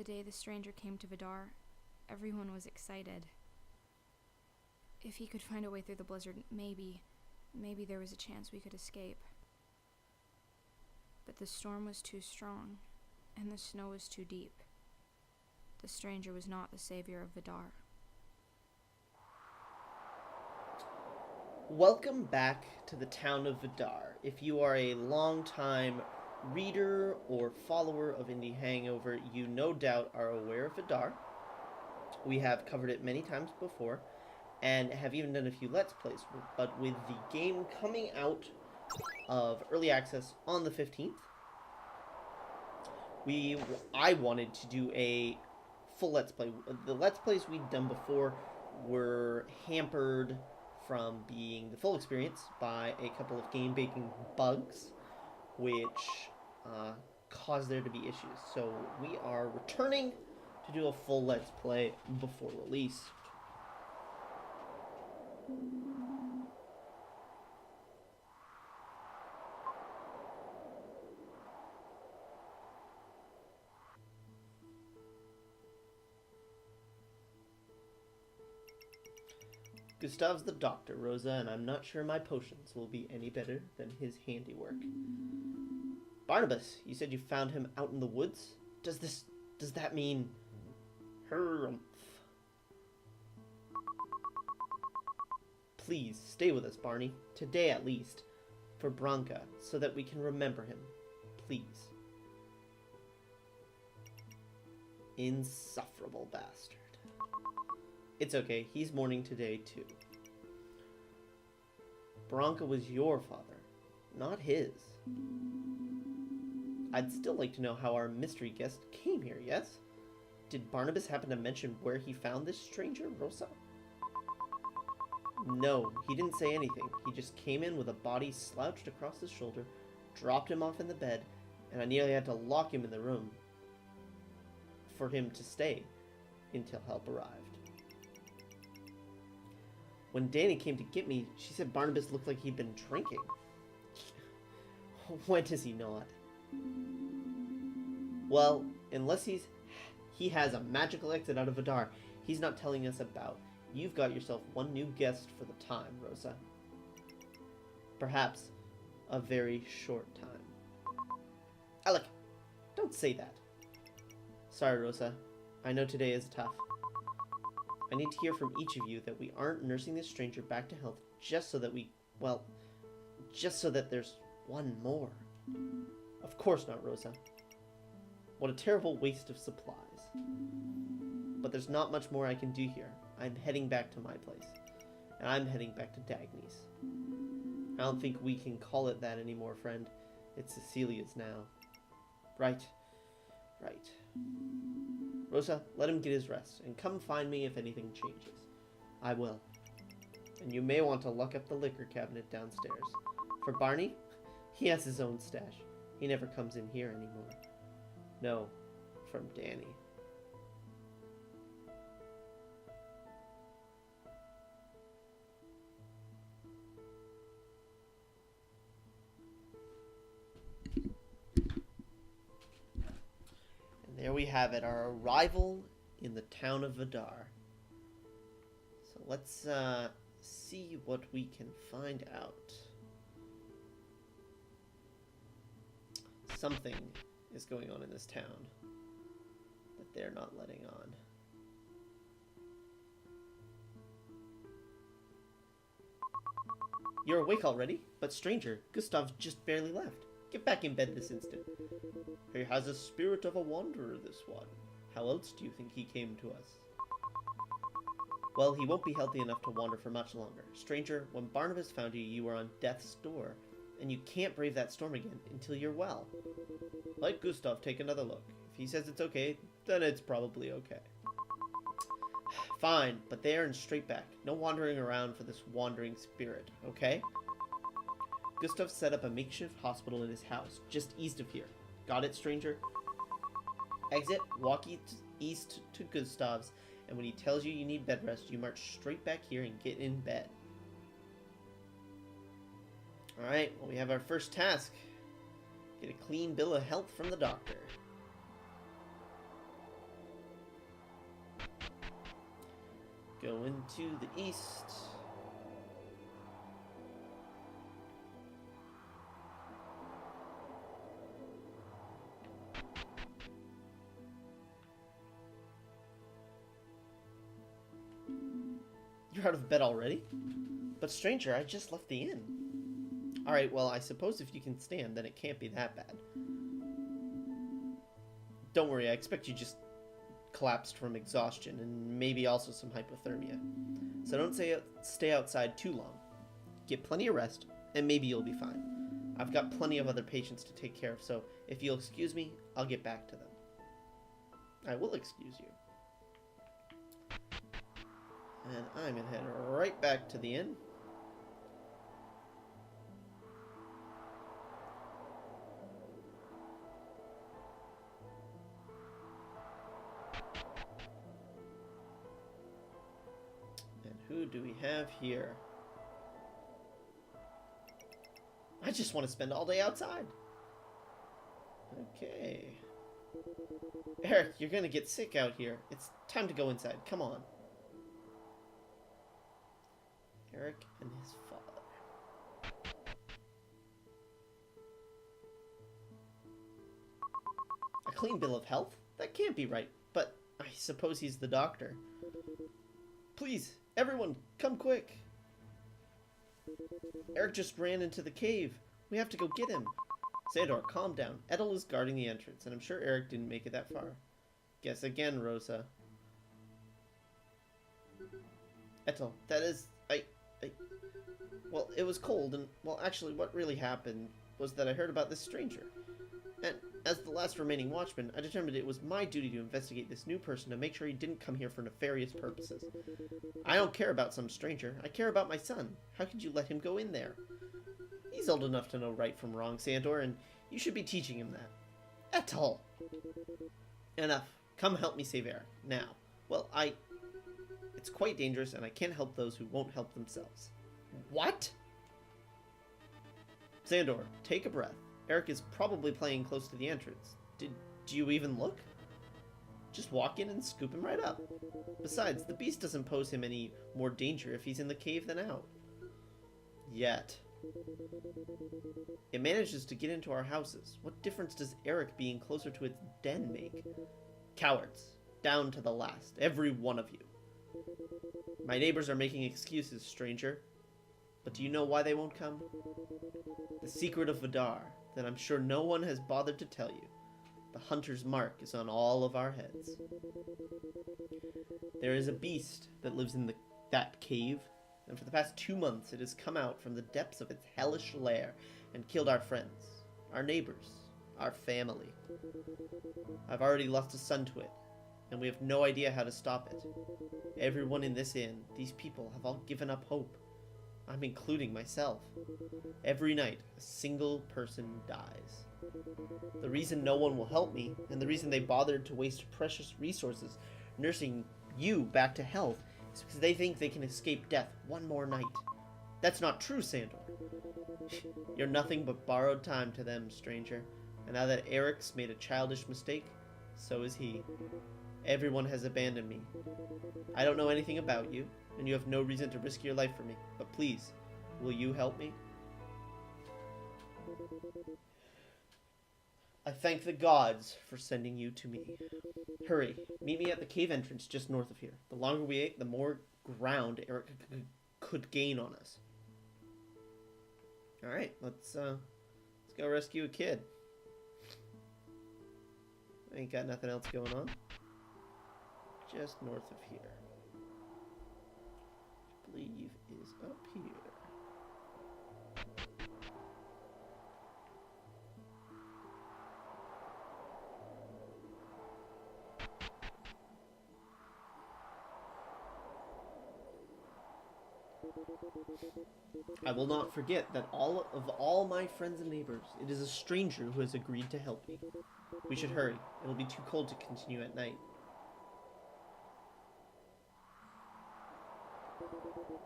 The day the stranger came to Vidar, everyone was excited. If he could find a way through the blizzard, maybe there was a chance we could escape. But the storm was too strong, and the snow was too deep. The stranger was not the savior of Vidar. Welcome back to the town of Vidar. If you are a long-time reader or follower of IndieHangover, you no doubt are aware of Vidar. We have covered it many times before, and have even done a few Let's Plays. But with the game coming out of early access on the 15th, I wanted to do a full Let's Play. The Let's Plays we'd done before were hampered from being the full experience by a couple of game-breaking bugs, which caused there to be issues. So we are returning to do a full Let's Play before release. Gustav's the doctor, Rosa, and I'm not sure my potions will be any better than his handiwork. Barnabas, you said you found him out in the woods? Does that mean... Harumph. Please, stay with us, Barney. Today at least. For Branka, so that we can remember him. Please. Insufferable bastard. It's okay, he's mourning today too. Branka was your father, not his. I'd still like to know how our mystery guest came here, yes? Did Barnabas happen to mention where he found this stranger, Rosa? No, he didn't say anything. He just came in with a body slouched across his shoulder, dropped him off in the bed, and I nearly had to lock him in the room for him to stay until help arrived. When Danny came to get me, she said Barnabas looked like he'd been drinking. When does he not? Well, unless he has a magical exit out of Vidar he's not telling us about. You've got yourself one new guest for the time, Rosa. Perhaps a very short time. Alec, don't say that. Sorry, Rosa. I know today is tough. I need to hear from each of you that we aren't nursing this stranger back to health just so that just so that there's one more. Of course not, Rosa. What a terrible waste of supplies. But there's not much more I can do here. I'm heading back to my place. And I'm heading back to Dagny's. I don't think we can call it that anymore, friend. It's Cecilia's now. Right. Rosa, let him get his rest, and come find me if anything changes. I will. And you may want to lock up the liquor cabinet downstairs. For Barney, he has his own stash. He never comes in here anymore. No, from Danny. There we have it, our arrival in the town of Vidar. So let's see what we can find out. Something is going on in this town that they're not letting on. You're awake already? But stranger, Gustav just barely left. Get back in bed this instant. He has a spirit of a wanderer, this one. How else do you think he came to us? Well, he won't be healthy enough to wander for much longer. Stranger, when Barnabas found you, you were on death's door, and you can't brave that storm again until you're well. Let Gustav take another look. If he says it's okay, then it's probably okay. Fine, but there and straight back. No wandering around for this wandering spirit, okay? Gustav set up a makeshift hospital in his house, just east of here. Got it, stranger? Exit, walk east to Gustav's, and when he tells you you need bed rest, you march straight back here and get in bed. Alright, well we have our first task. Get a clean bill of health from the doctor. go into the east. You're out of bed already? But stranger, I just left the inn. Alright, well, I suppose if you can stand, then it can't be that bad. Don't worry, I expect you just collapsed from exhaustion and maybe also some hypothermia. So don't stay outside too long. Get plenty of rest, and maybe you'll be fine. I've got plenty of other patients to take care of, so if you'll excuse me, I'll get back to them. I will excuse you. And I'm going to head right back to the inn. And who do we have here? I just want to spend all day outside. Okay. Eric, you're going to get sick out here. It's time to go inside. Come on. Eric and his father. A clean bill of health? That can't be right, but I suppose he's the doctor. Please, everyone, come quick. Eric just ran into the cave. We have to go get him. Sandor, calm down. Edel is guarding the entrance, and I'm sure Eric didn't make it that far. Guess again, Rosa. Edel, that is... Well, it was cold, and, well, actually, what really happened was that I heard about this stranger. And, as the last remaining watchman, I determined it was my duty to investigate this new person to make sure he didn't come here for nefarious purposes. I don't care about some stranger. I care about my son. How could you let him go in there? He's old enough to know right from wrong, Sandor, and you should be teaching him that. Ethel! Enough. Come help me save Eric. Now. Well, It's quite dangerous, and I can't help those who won't help themselves. What? Sandor, take a breath. Eric is probably playing close to the entrance. Did you even look? Just walk in and scoop him right up. Besides, the beast doesn't pose him any more danger if he's in the cave than out. Yet. It manages to get into our houses. What difference does Eric being closer to its den make? Cowards. Down to the last. Every one of you. My neighbors are making excuses, stranger. But do you know why they won't come? The secret of Vidar, that I'm sure no one has bothered to tell you. The hunter's mark is on all of our heads. There is a beast that lives in that cave, and for the past 2 months it has come out from the depths of its hellish lair and killed our friends, our neighbors, our family. I've already lost a son to it, and we have no idea how to stop it. Everyone in this inn, these people, have all given up hope. I'm including myself. Every night, a single person dies. The reason no one will help me, and the reason they bothered to waste precious resources nursing you back to health, is because they think they can escape death one more night. That's not true, Sandor. You're nothing but borrowed time to them, stranger. And now that Eric's made a childish mistake, so is he. Everyone has abandoned me. I don't know anything about you, and you have no reason to risk your life for me. But please, will you help me? I thank the gods for sending you to me. Hurry, meet me at the cave entrance just north of here. The longer we wait, the more ground Eric could gain on us. Alright, let's go rescue a kid. I ain't got nothing else going on. Just north of here. I believe is up here. I will not forget that all my friends and neighbors, it is a stranger who has agreed to help me. We should hurry. It'll be too cold to continue at night.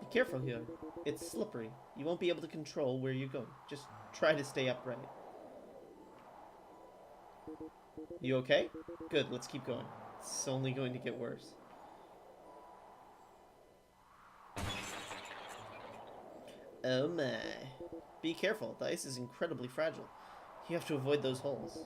Be careful here. It's slippery. You won't be able to control where you're going. Just try to stay upright. You okay? Good, let's keep going. It's only going to get worse. Oh my. Be careful, the ice is incredibly fragile. You have to avoid those holes.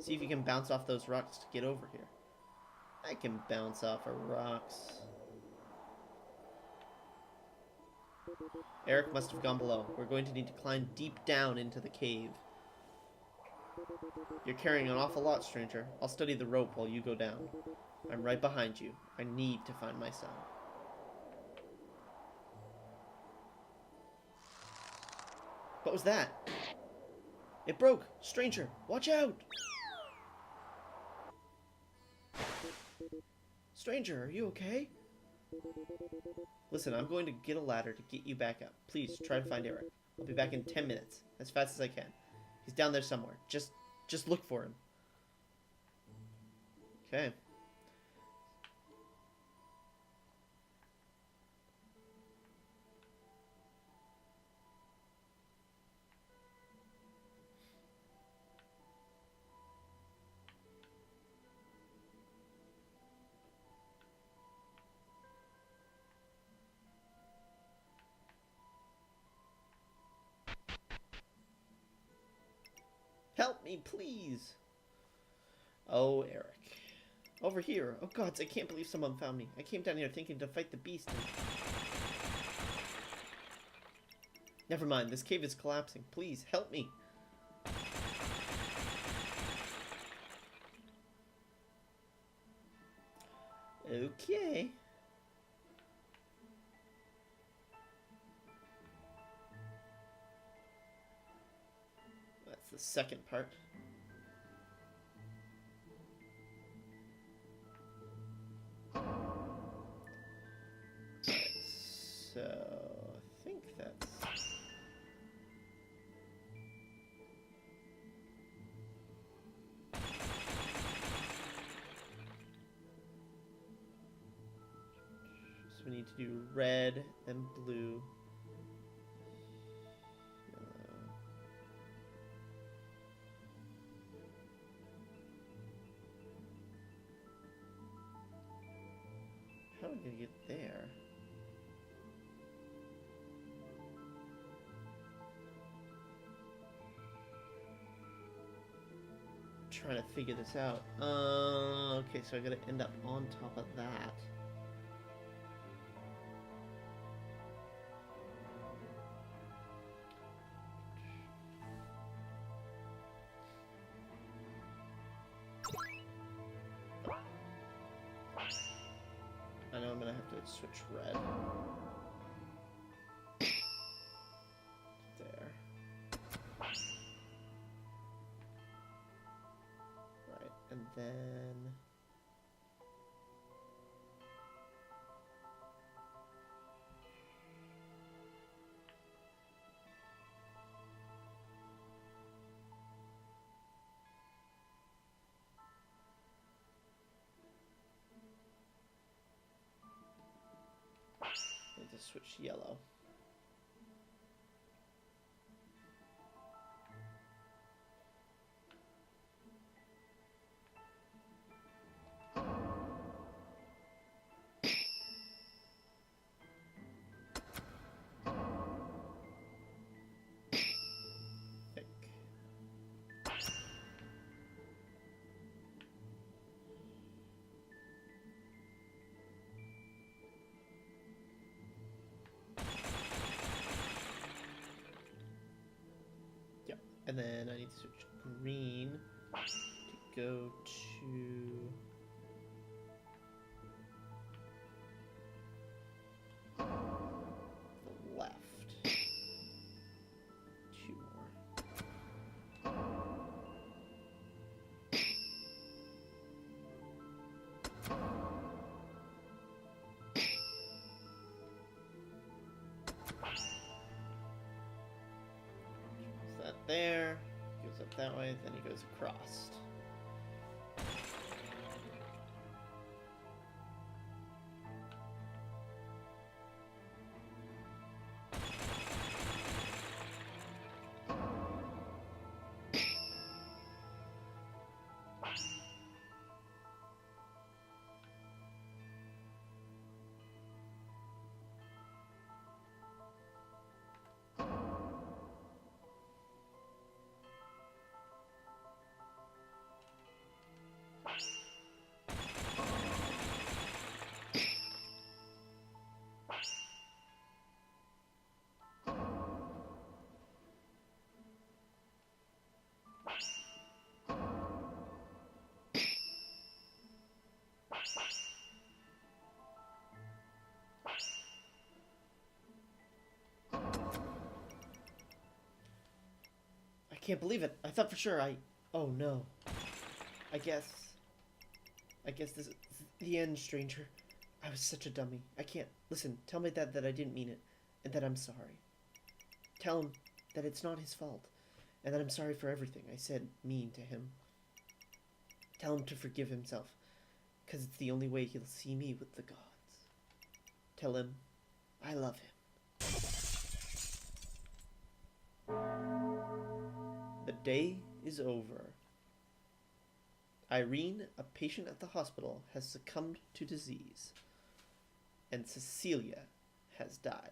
See if you can bounce off those rocks to get over here. I can bounce off of rocks. Eric must have gone below. We're going to need to climb deep down into the cave. You're carrying an awful lot, stranger. I'll study the rope while you go down. I'm right behind you. I need to find my son. What was that? It broke! Stranger, watch out! Stranger, are you okay? Listen, I'm going to get a ladder to get you back up. Please, try to find Eric. I'll be back in 10 minutes, as fast as I can. He's down there somewhere. Just look for him. Okay. Help me, please. Oh, Eric. Over here. Oh, gods, I can't believe someone found me. I came down here thinking to fight the beast. Never mind, this cave is collapsing. Please, help me. Okay. That's the second part. So, I think that's... So we need to do red and blue. How are we gonna get there? Trying to figure this out. Okay, so I gotta end up on top of that. I know I'm gonna have to switch red. There. Right, and then... need to switch yellow. Thick. Yep. And then I need to switch green to go to... the left. Two more. Is that there? Goes up that way, then he goes across. can't believe it. I thought for sure Oh no. I guess this is the end, stranger. I was such a dummy. I can't. Listen, tell my dad that I didn't mean it, and that I'm sorry. Tell him that it's not his fault, and that I'm sorry for everything I said mean to him. Tell him to forgive himself, because it's the only way he'll see me with the gods. Tell him I love him. The day is over. Irene, a patient at the hospital, has succumbed to disease, and Cecilia has died.